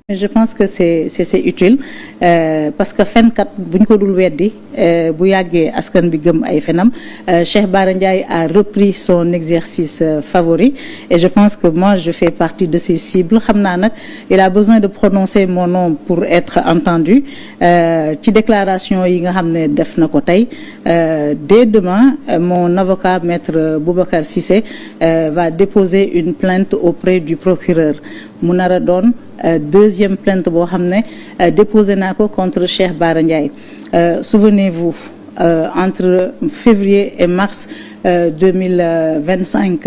Je pense que c'est utile parce que fenkat buñ ko dul weddi bu yàggee askan bi gëm ay fenam. Cheikh Bara Ndiaye a repris son exercice favori et je pense que moi je fais partie de ces cibles. Xam naa nag il a besoin de prononcer mon nom pour être entendu ci déclaration yi nga xam ne def na ko tey. Dès demain mon avocat maître Boubacar Cissé va déposer une plainte auprès du procureur. Mu nar a doon deuxième plainte boo xam ne déposé naa ko contre Cheikh Bara Ndiaye. Souvenez-vous entre février et mars 2025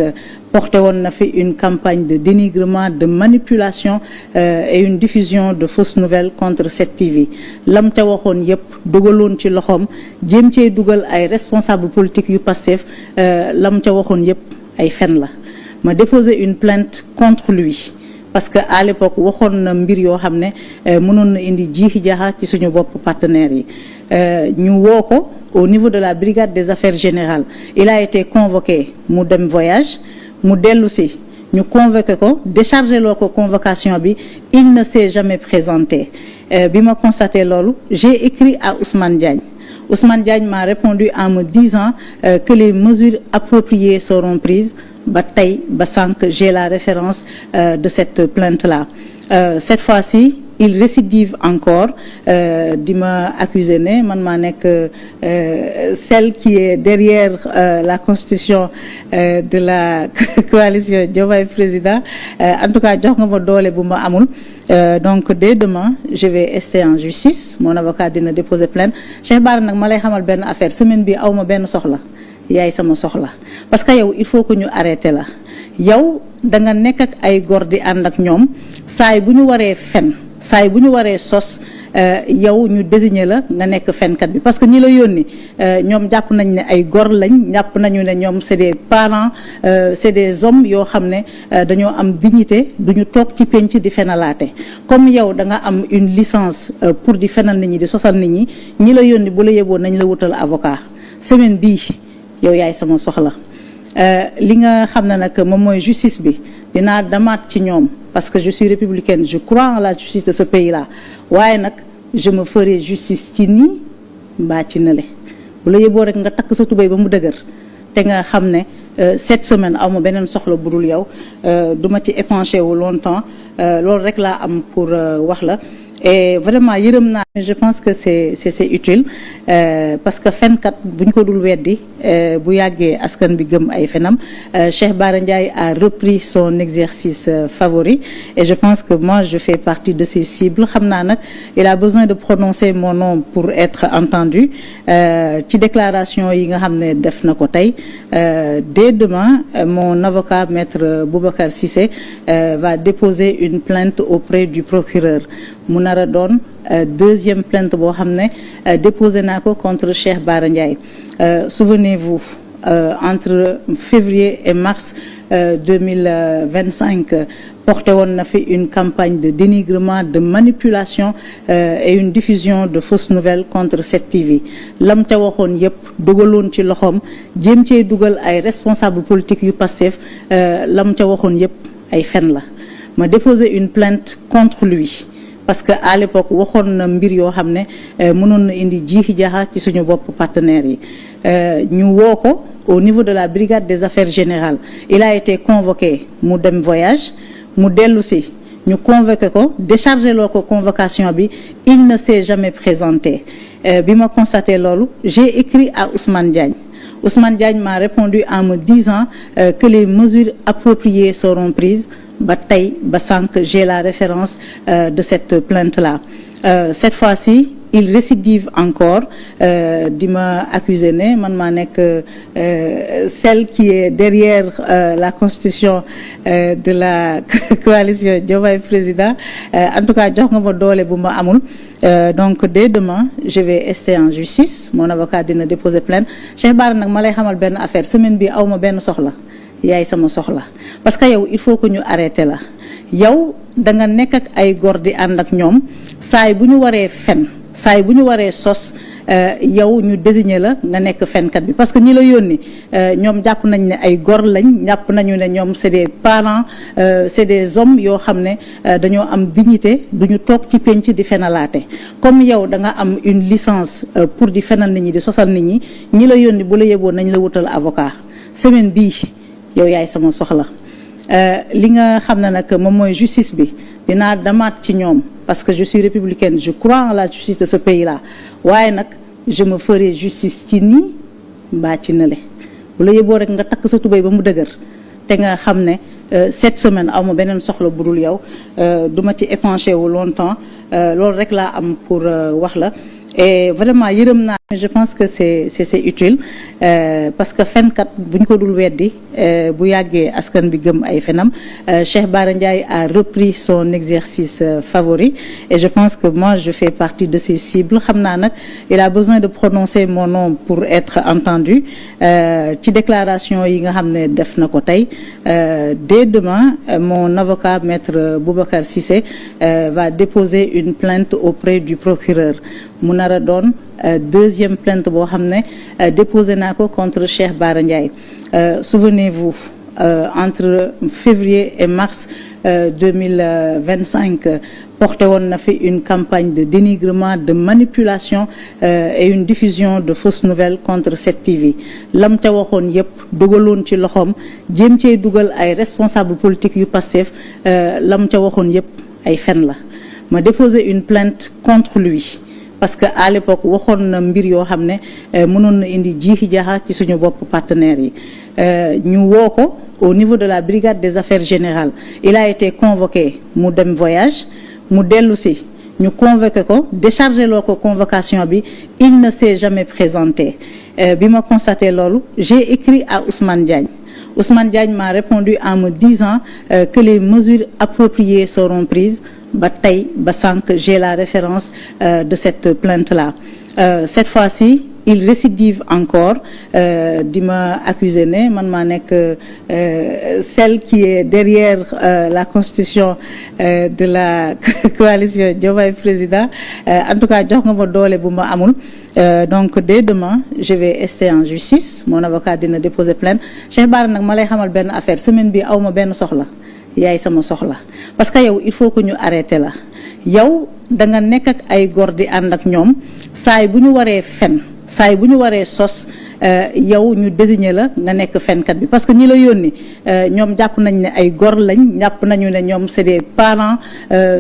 porté woon na fi une campagne de dénigrement, de manipulation et une diffusion de fausses nouvelles contre 7TV. Lam te waxoon yépp dugaloon ci loxoom jéem cee dugal ay responsables politiques yu Pastef lam te waxoon yépp ay fen la. Ma déposé une plainte contre lui. Parce que à l'époque waxoon na mbir yoo xam ne mënoon na indi jiixi jaaxa ci suñu bopp partenaires yi ñu woo ko au niveau de la brigade des affaires générales. Il a été convoqué mu dem voyage mu dellu si ñu convoqué ko déchargé loo ko convocation bi il ne s'est jamais présenté. Bi ma constaté loolu j'ai écrit à Ousmane Diagne. Ousmane Diagne m'a répondu en me disant que les mesures appropriées seront prises. Ba tey ba sànq j'ai la référence de cette plainte-là. Cette fois-ci il récidive encore di ma accuser ne man maa nekk celle qui est derrière la constitution de la coalition Diomaye Président. En tout cas jox nga ma doole bu ma amul. Donc dès demain je vais rester en justice. Mon avocat dina déposer plainte. Cheikh Bara nag ma lay xamal benn affaire semaine bi aw ma benn soxla. Yaay sama soxla parce que yow il faut que ñu arrêté la yow da nga nekk ak ay góor di ànd ak ñoom saay bu ñu waree fen saay bu ñu waree sos yow ñu désigné la nga nekk fenkat bi parce que ñi la yónni ñoom jàpp nañ ne ay góor lañ jàpp nañu ne ñoom c'est des parents c'est des hommes yoo xam ne dañoo am dignité duñu toog ci penc di fenalaate comme yow da nga am une licence pour di fenal nit ñi di sosal nit ñi la yónni bu la yeboo nañ la wutal avocat semaine bii yow yaay sama soxla. Li nga xam ne nag moom mooy justice bi dinaa demaat ci ñoom parce que je suis républicaine, je crois en la justice de ce pays-là waaye nag je me ferai justice ci nii mbaa ci nële bu la yeboo rek nga takk sa tubéy ba mu dëgër te nga xam ne cette semaine aw ma beneen soxla bu dul yow duma ci épanché wu longtemps loolu rek laa am pour wax la. Et vraiment yërëm naa. Je pense que c'est utile parce que fenkat buñ ko dul weddi bu yàggee askan bi gëm ay fenam. Cheikh Bara Ndiaye a repris son exercice favori et je pense que moi je fais partie de ces cibles. Xam naa nag il a besoin de prononcer mon nom pour être entendu ci déclaration yi nga xam ne def na ko tey. Dès demain mon avocat maître Boubacar Cissé va déposer une plainte auprès du procureur. Mu nar a doon deuxième plainte boo xam ne déposé naa ko contre Cheikh Bara Ndiaye. Souvenez-vous entre février et mars 2025 porté woon na fi une campagne de dénigrement, de manipulation et une diffusion de fausses nouvelles contre 7TV. Lam te waxoon yépp dugaloon ci loxoom jéem cee dugal ay responsables politiques yu Pastef lam te waxoon yépp ay fen la. Ma déposé une plainte contre lui. Parce que à l'époque waxoon na mbir yoo xam ne mënoon na indi jiixi jaaxa ci suñu bopp partenaires yi ñu woo ko au niveau de la brigade des affaires générales. Il a été convoqué mu dem voyage mu dellu si ñu convoqué ko déchargé loo ko convocation bi il ne s'est jamais présenté. Bi ma constaté loolu j'ai écrit à Ousmane Diagne. Ousmane Diagne m'a répondu en me disant que les mesures appropriées seront prises. Ba tey ba sànq j'ai la référence de cette plainte-là. Cette fois-ci il récidive encore di ma accuser ne man maa nekk celle qui est derrière la constitution de la coalition Diomaye Président. En tout cas jox nga ma doole bu ma amul. Donc dès demain je vais rester en justice. Mon avocat dina déposer plainte. Cheikh Bara nag ma lay xamal benn affaire semaine bi aw ma benn soxla. Yaay sama soxla parce que yow il faut que ñu arrêté la yow da nga nekk ak ay góor di ànd ak ñoom saay bu ñu waree fen saay bu ñu waree sos yow ñu désigner la nga nekk fenkat bi parce que ñi la yónni ñoom jàpp nañ ne ay gor lañ jàpp nañu ne ñoom c'est des parents c'est des hommes yoo xam ne dañoo am dignité duñu toog ci penc di fenalaate comme yow da nga am une licence pour di fenal nit ñi di sosal nit ñi ñi la yónni bu la yeboo nañ la wutal avocat semaine bii yow yaay sama soxla li nga xam ne nag moom mooy justice bi dinaa demaat ci ñoom parce que je suis républicaine je crois en la justice de ce pays-là waaye nag je me ferai justice ci nii mbaa ci nële bu la yeboo rek nga takk sa tubéy ba mu dëgër te nga xam ne cette semaine aw ma beneen soxla bu dul yow du ma ci épanché wu longtemps loolu rek laa am pour wax la et vraiment yërëm naa je pense que c'est utile parce que fenkat bu ñu ko dul weddi bu yàggee askan bi gëm ay fenam Cheikh Bara Ndiaye a repris son exercice favori et je pense que moi je fais partie de ces cibles xam naa nag il a besoin de prononcer mon nom pour être entendu ci déclaration yi nga xam ne def na ko tey dès demain mon avocat maître Boubacar Cissé va déposer une plainte auprès du procureur mu nar a doon deuxième plainte boo xam ne déposé naa ko contre Cheikh Bara Ndiaye souvenez-vous entre février et mars 2025 porté woon na fi une campagne de dénigrement de manipulation et une diffusion de fausses nouvelles contre 7TV lam te waxoon yépp dugaloon ci loxoom jéem cee dugal ay responsables politiques yu Pastef lam te waxoon yépp ay fen la ma déposé une plainte contre lui parce que à l'époque waxoon na mbir yoo xam ne mënoon na indi jiixi jaaxa ci suñu bopp partenaires yi ñu woo ko au niveau de la brigade des affaires générales il a été convoqué mu dem voyage mu dellu si ñu convoqué ko déchargé loo ko convocation bi il ne s'est jamais présenté bi ma constaté loolu j'ai écrit à Ousmane Diagne Ousmane Diagne m'a répondu en me disant que les mesures appropriées seront prises ba tey ba sànq j'ai la référence de cette plainte-là cette fois-ci il récidive encore di ma accuser ne man maa nekk celle qui est derrière la constitution de la coalition Diomaye Président en tout cas jox nga ma doole bu ma amul donc dès demain je vais rester en justice mon avocat dina déposer plainte Cheikh Bara nag ma lay xamal benn affaire semaine bi aw ma benn soxla yaay sama soxla parce que yow il faut que ñu arrêté la yow da nga nekk ak ay góor di ànd ak ñoom saay bu ñu waree fen saay bu ñu waree sos yow ñu désigner la nga nekk fenkat bi parce que ñi la yónni ñoom jàpp nañ ne ay góor lañ jàpp nañu ne ñoom c'est des parents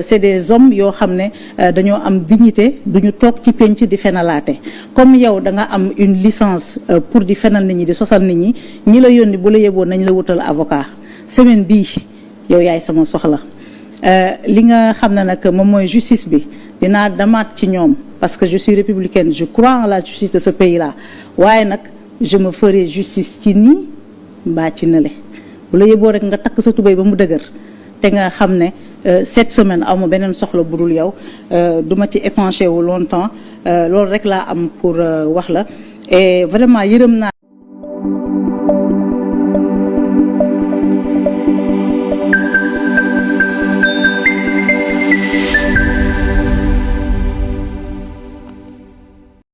c'est des hommes yoo xam ne dañoo am dignité duñu toog ci penc di fenalaate comme yow da nga am une licence pour di fenal nit ñi di sosal nit ñi ñi la yónni bu la yeboo nañ la wutal avocat semaine bii yow yaay sama soxla li nga xam ne nag moom mooy justice bi dinaa demaat ci ñoom parce que je suis républicaine je crois en la justice de ce pays-là waaye nag je me ferai justice ci nii mbaa ci nële bu la yeboo rek nga takk sa tubéy ba mu dëgër te nga xam ne cette semaine aw ma beneen soxla bu dul yow du ma ci épanché wu longtemps loolu rek laa am pour wax la et vraiment yërëm naa